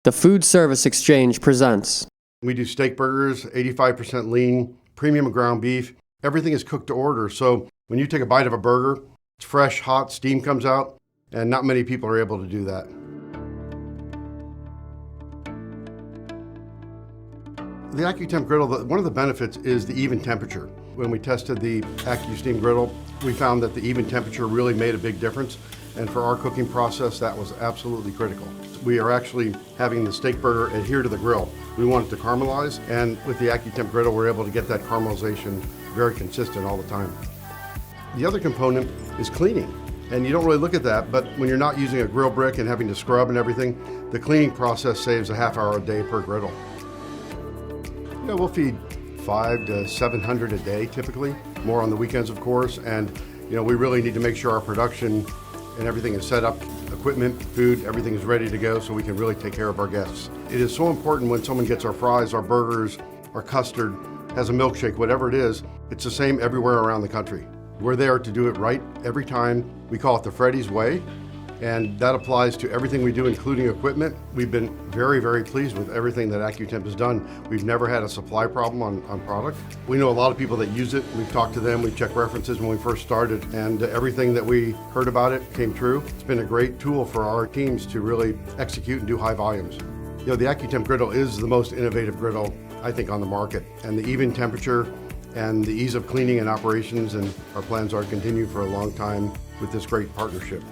The Food Service Exchange presents. We do steak burgers, 85% lean, premium ground beef. Everything is cooked to order. So when you take a bite of a burger, it's fresh, hot, steam comes out, and not many people are able to do that. The AccuTemp griddle, one of the benefits is the even temperature. When we tested the Accu-Steam Griddle, we found that the even temperature really made a big difference. And for our cooking process, that was absolutely critical. We are actually having the steak burger adhere to the grill. We want it to caramelize, and with the AccuTemp griddle, we're able to get that caramelization very consistent all the time. The other component is cleaning. And you don't really look at that, but when you're not using a grill brick and having to scrub and everything, the cleaning process saves a half hour a day per griddle. You know, we'll feed 500 to 700 a day typically, more on the weekends of course, and we really need to make sure our production and everything is set up, equipment, food, everything is ready to go so we can really take care of our guests. It is so important when someone gets our fries, our burgers, our custard, has a milkshake, whatever it is, it's the same everywhere around the country. We're there to do it right every time. We call it the Freddy's way, and that applies to everything we do, including equipment. We've been very, very pleased with everything that AccuTemp has done. We've never had a supply problem on product. We know a lot of people that use it. We've talked to them, we've checked references when we first started, and everything that we heard about it came true. It's been a great tool for our teams to really execute and do high volumes. The AccuTemp griddle is the most innovative griddle, I think, on the market, and the even temperature and the ease of cleaning and operations, and our plans are to continue for a long time with this great partnership.